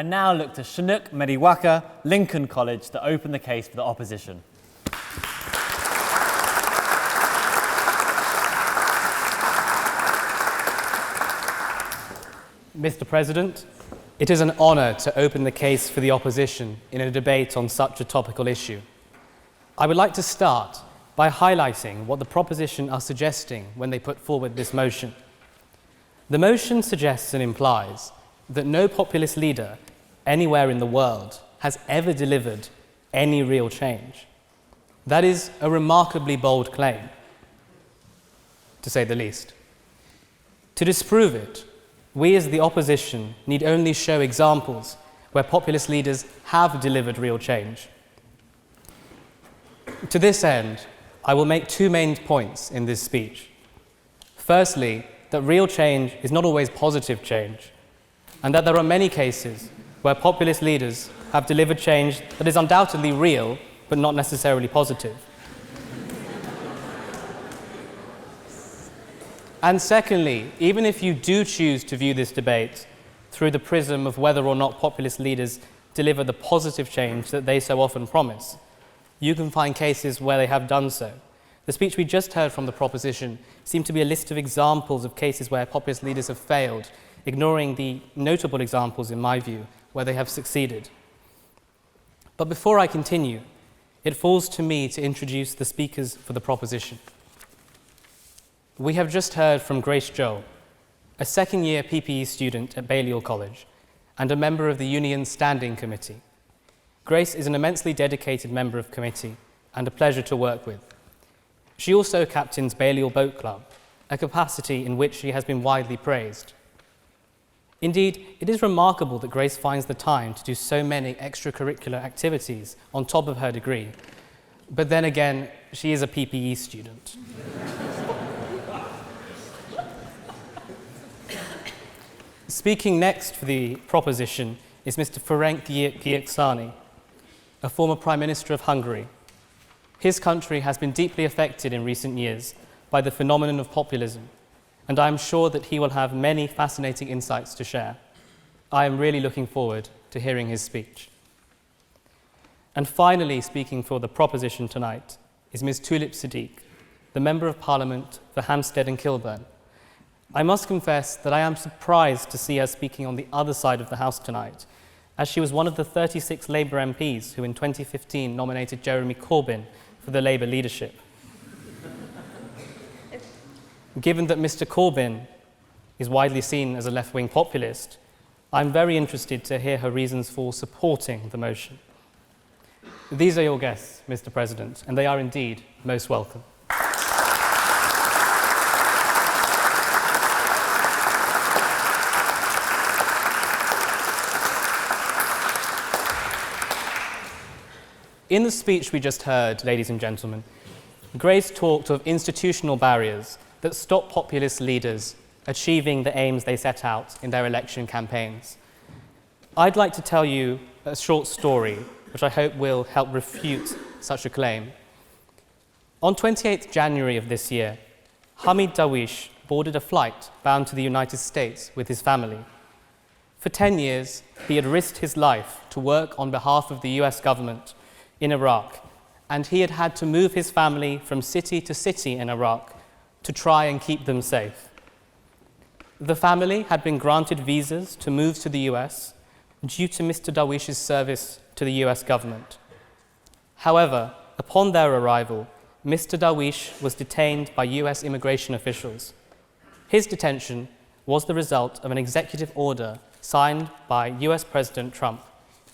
I now look to Shanuk Mediwaka, Lincoln College, to open the case for the opposition. Mr. President, it is an honour to open the case for the opposition in a debate on such a topical issue. I would like to start by highlighting what the proposition are suggesting when they put forward this motion. The motion suggests and implies that no populist leader anywhere in the world has ever delivered any real change. That is a remarkably bold claim, to say the least. To disprove it, we as the opposition need only show examples where populist leaders have delivered real change. To this end, I will make two main points in this speech. Firstly, that real change is not always positive change, and that there are many cases where populist leaders have delivered change that is undoubtedly real, but not necessarily positive. And secondly, even if you do choose to view this debate through the prism of whether or not populist leaders deliver the positive change that they so often promise, you can find cases where they have done so. The speech we just heard from the proposition seemed to be a list of examples of cases where populist leaders have failed, ignoring the notable examples, in my view, where they have succeeded. But before I continue, it falls to me to introduce the speakers for the proposition. We have just heard from Grace Joel, a second-year PPE student at Balliol College and a member of the Union's Standing Committee. Grace is an immensely dedicated member of committee and a pleasure to work with. She also captains Balliol Boat Club, a capacity in which she has been widely praised. Indeed, it is remarkable that Grace finds the time to do so many extracurricular activities on top of her degree. But then again, she is a PPE student. Speaking next for the proposition is Mr. Ferenc Gyurcsány, a former Prime Minister of Hungary. His country has been deeply affected in recent years by the phenomenon of populism, and I am sure that he will have many fascinating insights to share. I am really looking forward to hearing his speech. And finally, speaking for the proposition tonight is Ms. Tulip Siddiq, the Member of Parliament for Hampstead and Kilburn. I must confess that I am surprised to see her speaking on the other side of the House tonight, as she was one of the 36 Labour MPs who in 2015 nominated Jeremy Corbyn for the Labour leadership. Given that Mr. Corbyn is widely seen as a left-wing populist, I'm very interested to hear her reasons for supporting the motion. These are your guests, Mr. President, and they are indeed most welcome. In the speech we just heard, ladies and gentlemen, Grace talked of institutional barriers that stop populist leaders achieving the aims they set out in their election campaigns. I'd like to tell you a short story, which I hope will help refute such a claim. On 28th January of this year, Hamid Dawish boarded a flight bound to the United States with his family. For 10 years, he had risked his life to work on behalf of the US government in Iraq, and he had had to move his family from city to city in Iraq to try and keep them safe. The family had been granted visas to move to the US due to Mr. Dawish's service to the US government. However, upon their arrival, Mr. Dawish was detained by US immigration officials. His detention was the result of an executive order signed by US President Trump,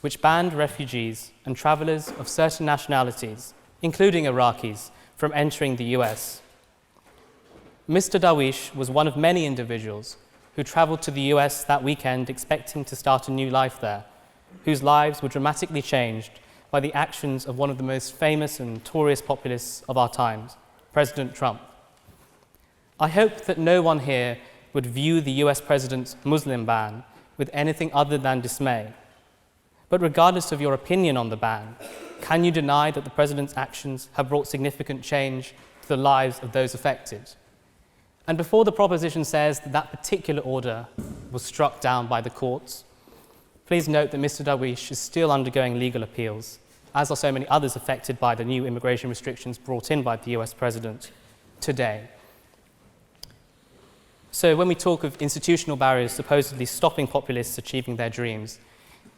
which banned refugees and travelers of certain nationalities, including Iraqis, from entering the US. Mr. Dawish was one of many individuals who traveled to the US that weekend expecting to start a new life there, whose lives were dramatically changed by the actions of one of the most famous and notorious populists of our times, President Trump. I hope that no one here would view the US president's Muslim ban with anything other than dismay. But regardless of your opinion on the ban, can you deny that the president's actions have brought significant change to the lives of those affected? And before the proposition says that that particular order was struck down by the courts, Please note that Mr. Darwish is still undergoing legal appeals, as are so many others affected by the new immigration restrictions brought in by the US President today. So when we talk of institutional barriers supposedly stopping populists achieving their dreams,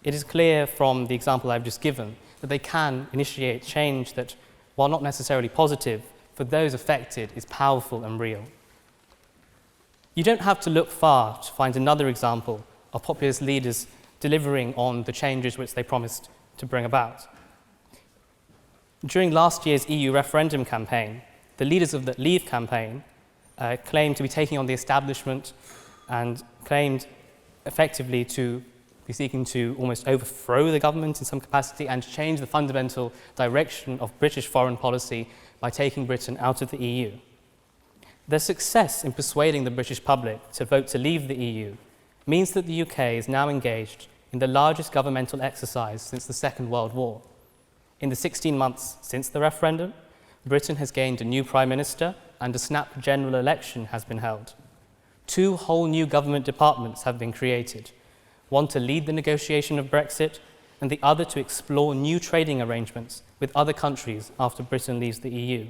it is clear from the example I've just given that they can initiate change that, while not necessarily positive, for those affected is powerful and real. You don't have to look far to find another example of populist leaders delivering on the changes which they promised to bring about. During last year's EU referendum campaign, the leaders of the Leave campaign claimed to be taking on the establishment and claimed effectively to be seeking to almost overthrow the government in some capacity and change the fundamental direction of British foreign policy by taking Britain out of the EU. Their success in persuading the British public to vote to leave the EU means that the UK is now engaged in the largest governmental exercise since the Second World War. In the 16 months since the referendum, Britain has gained a new Prime Minister and a snap general election has been held. 2 whole new government departments have been created, one to lead the negotiation of Brexit and the other to explore new trading arrangements with other countries after Britain leaves the EU.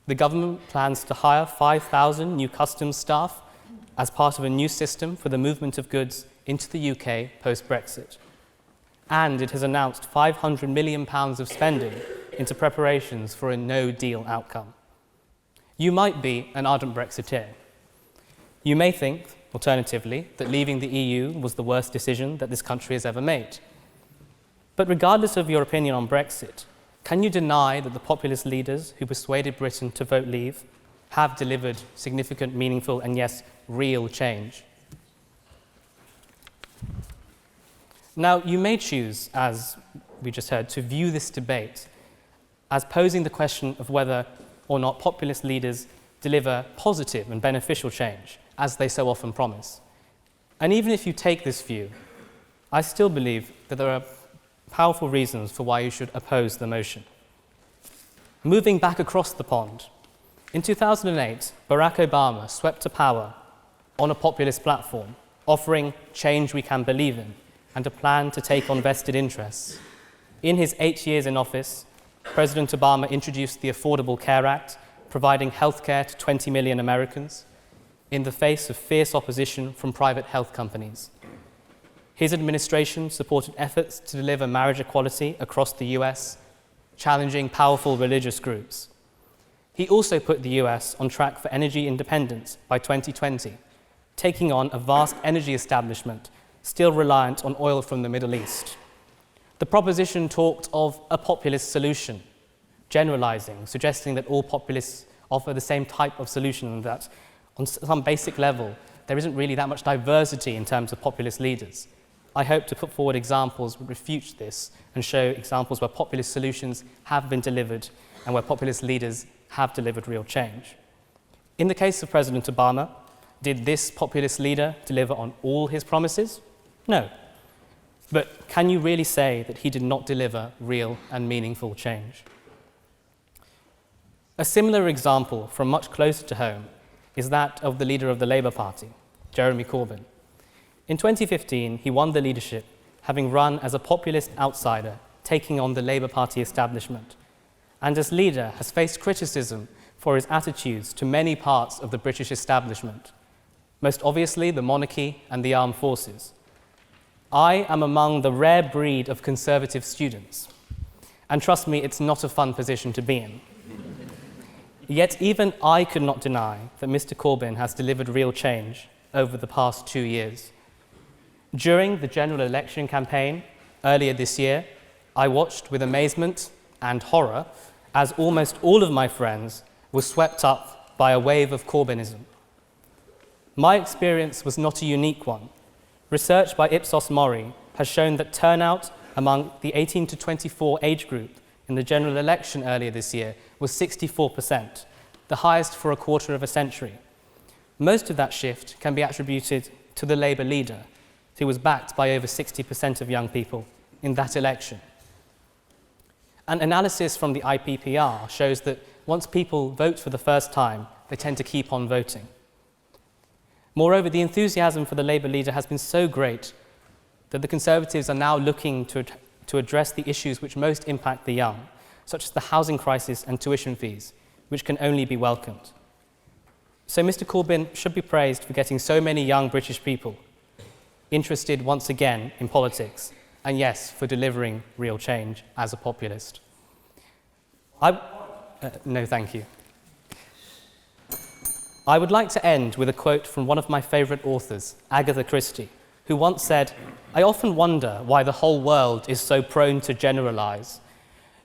The government plans to hire 5,000 new customs staff as part of a new system for the movement of goods into the UK post-Brexit. And it has announced £500 million of spending into preparations for a no-deal outcome. You might be an ardent Brexiteer. You may think, alternatively, that leaving the EU was the worst decision that this country has ever made. But regardless of your opinion on Brexit, can you deny that the populist leaders who persuaded Britain to vote leave have delivered significant, meaningful, and yes, real change? Now, you may choose, as we just heard, to view this debate as posing the question of whether or not populist leaders deliver positive and beneficial change, as they so often promise. And even if you take this view, I still believe that there are powerful reasons for why you should oppose the motion. Moving back across the pond, in 2008, Barack Obama swept to power on a populist platform, offering change we can believe in and a plan to take on vested interests. In his 8 years in office, President Obama introduced the Affordable Care Act, providing healthcare to 20 million Americans in the face of fierce opposition from private health companies. His administration supported efforts to deliver marriage equality across the US, challenging powerful religious groups. He also put the US on track for energy independence by 2020, taking on a vast energy establishment still reliant on oil from the Middle East. The proposition talked of a populist solution, generalizing, suggesting that all populists offer the same type of solution and that on some basic level, there isn't really that much diversity in terms of populist leaders. I hope to put forward examples that refute this and show examples where populist solutions have been delivered and where populist leaders have delivered real change. In the case of President Obama, did this populist leader deliver on all his promises? No. But can you really say that he did not deliver real and meaningful change? A similar example from much closer to home is that of the leader of the Labour Party, Jeremy Corbyn. In 2015, he won the leadership, having run as a populist outsider, taking on the Labour Party establishment, and as leader has faced criticism for his attitudes to many parts of the British establishment, most obviously the monarchy and the armed forces. I am among the rare breed of conservative students, and trust me, it's not a fun position to be in. Yet even I could not deny that Mr. Corbyn has delivered real change over the past 2 years. During the general election campaign earlier this year, I watched with amazement and horror as almost all of my friends were swept up by a wave of Corbynism. My experience was not a unique one. Research by Ipsos Mori has shown that turnout among the 18 to 24 age group in the general election earlier this year was 64%, the highest for a quarter of a century. Most of that shift can be attributed to the Labour leader, who was backed by over 60% of young people in that election. An analysis from the IPPR shows that once people vote for the first time, they tend to keep on voting. Moreover, the enthusiasm for the Labour leader has been so great that the Conservatives are now looking to address the issues which most impact the young, such as the housing crisis and tuition fees, which can only be welcomed. So Mr. Corbyn should be praised for getting so many young British people interested once again in politics, and yes, for delivering real change as a populist. No, thank you. I would like to end with a quote from one of my favourite authors, Agatha Christie, who once said, "I often wonder why the whole world is so prone to generalise.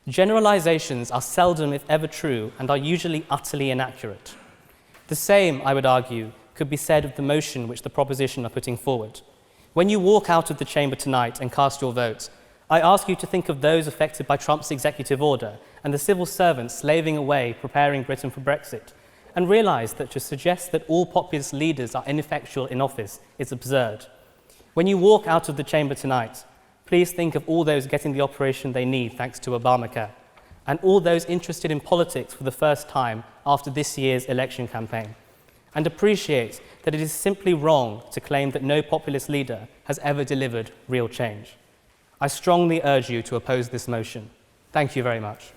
Generalisations are seldom, if ever, true and are usually utterly inaccurate. The same, I would argue, could be said of the motion which the proposition are putting forward. When you walk out of the chamber tonight and cast your vote, I ask you to think of those affected by Trump's executive order and the civil servants slaving away preparing Britain for Brexit, and realise that to suggest that all populist leaders are ineffectual in office is absurd. When you walk out of the chamber tonight, please think of all those getting the operation they need thanks to Obamacare, and all those interested in politics for the first time after this year's election campaign, and appreciate that it is simply wrong to claim that no populist leader has ever delivered real change. I strongly urge you to oppose this motion. Thank you very much.